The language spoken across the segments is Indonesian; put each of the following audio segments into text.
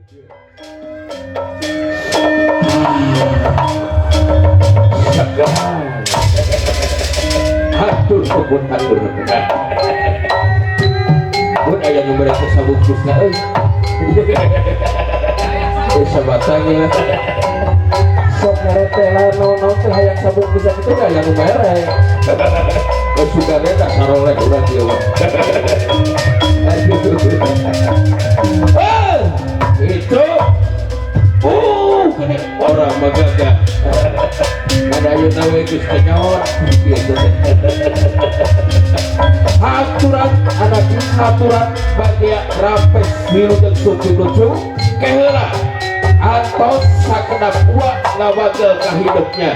Hatur kebun hatur. Pun ayah nomor aku sabuk kusna sabatanya sok ngeretela nono teh hayang sabuk kusna itu gak yang merek sudah beda sarolek udah dia itu kini orang magaga ada yang tahu itu senyor gitu aturan anak aturan bagi rapes minum dan suci lucu kehela atau sakena buah ngawagel kahidupnya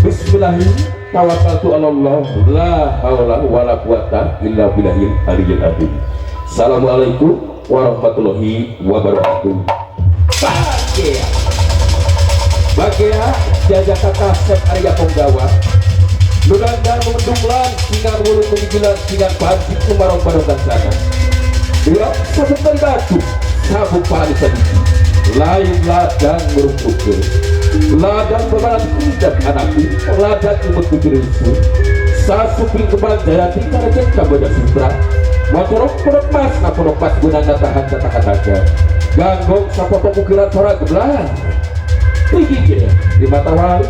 bismillahirrahmanirrahim tawakkaltu ala Allah la haula wala quwata illa billahil aliyyil azim. Assalamualaikum warahmatullahi wabarakatuh. Bagia jaga kata Sep Arya Penggawa Ludandang memendunglan singar wulung mengijilan singar pancik umarong padokan sana dia sabuk kali batu sabuk pali sadiki lain ladang merumpukir ladang bebalan tidak anakku ladang imut pikir usul sasuping kebal jayati karena jengka badak sutra motorok podok mas na podok mas gunanya tahan aja ganggong sapotong ukiran suara gebelah tinggi di mata wali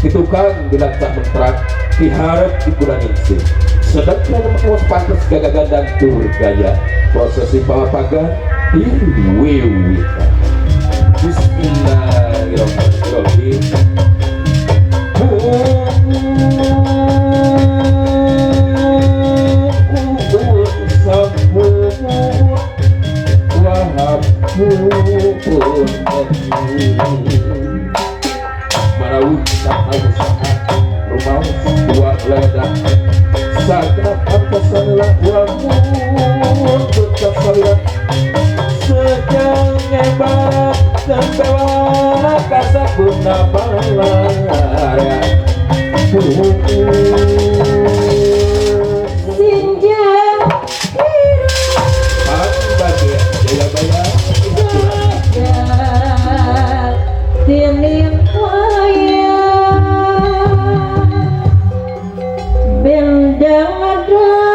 ditukang bilang tak menterang diharap dikurangin sih sedangkan mengkawas pantas gagah-gandang tur gaya prosesi bawa pagar diwiwi bismillahirrahmanirrahim Marawih tak usaha rumah dua ledak saat antasanlah wamur berkasalian sejang ngebak dan bewana kasa guna balaya sinjang bahagia jaya baya tining bendang ada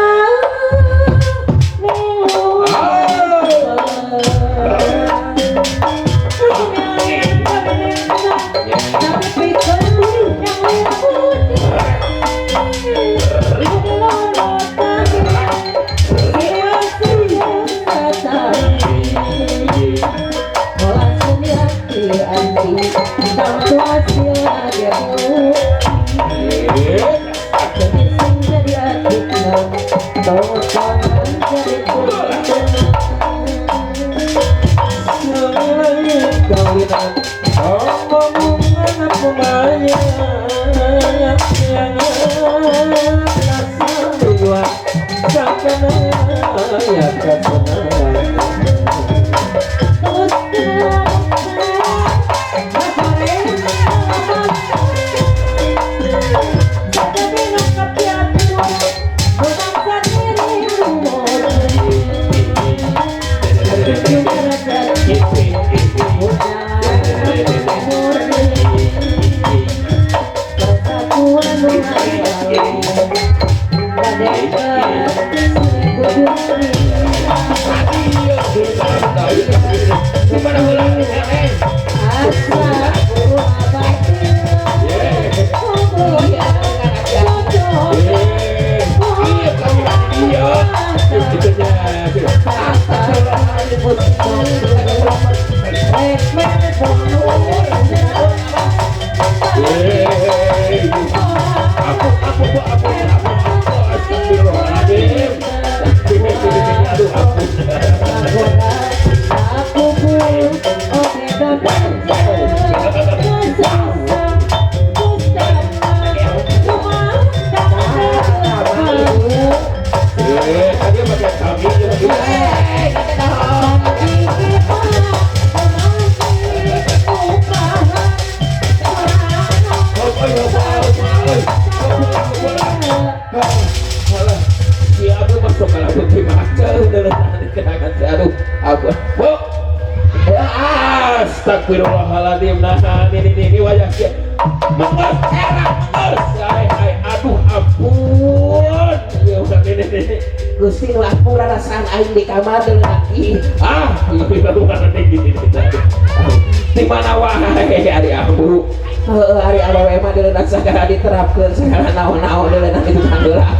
ampun. Bu. Astagfirullahaladzim. Nah, ini wajah dia. Menges, era, menges. Aduh, ampun. Ya udah ini. Gusti lah pura rasaan aing di kamar deuleu lagi. Ini baru mana gini. Di mana wae ari ambu. Heeh, ari awewe mah deuleu sagala diterapkeun sagala naon-naon deuleu nanti dipanggeulah.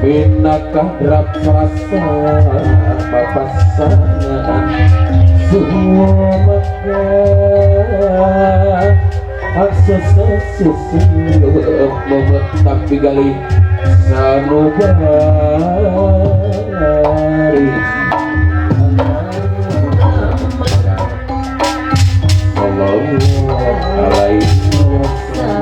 Binakah drap rasa papasangan Sumakah akses susu memetak pigali sanubari Sallallahu alaihi wasallam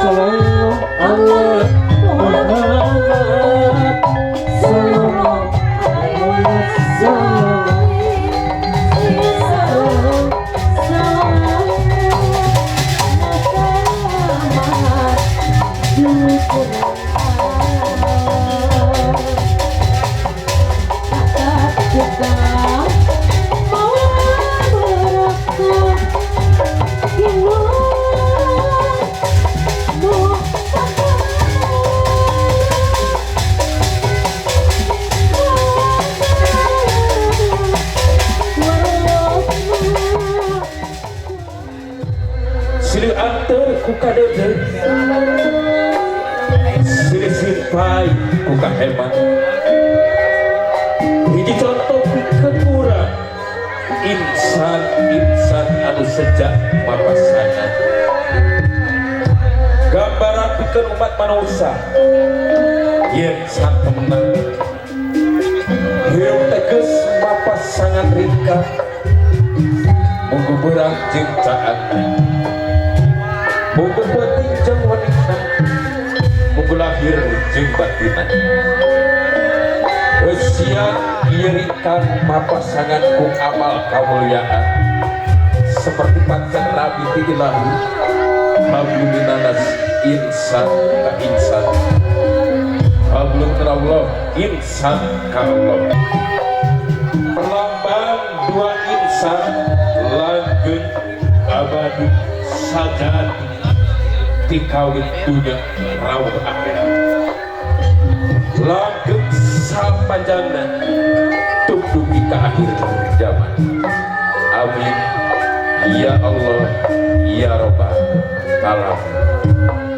Sallallahu alaihi Muhammad Sallallahu alaihi Silih antar ku kadeudeung silih simpai ku kahemat hiji contoh pikeun urang insan anu sejak mapasana gambaran pikeun umat manusia yen sang temenan hirup teges mapasangan ringkah mungguberang jeung caatna Mumpung penting jeung wanita Mumpung lahir jeung batina Siang iirikan mapasangan ku amal kamuliaan Seperti pancen Nabi ti ilahi Hablu minanas insan ka insan Hablu minallah insan ka Allah Perlambang dua insan langgeng abadi sajati tikawin dunia rawuh akhirat langgeng sapanjangna tunggu ke akhir zaman amin ya Allah ya Rabbal alamin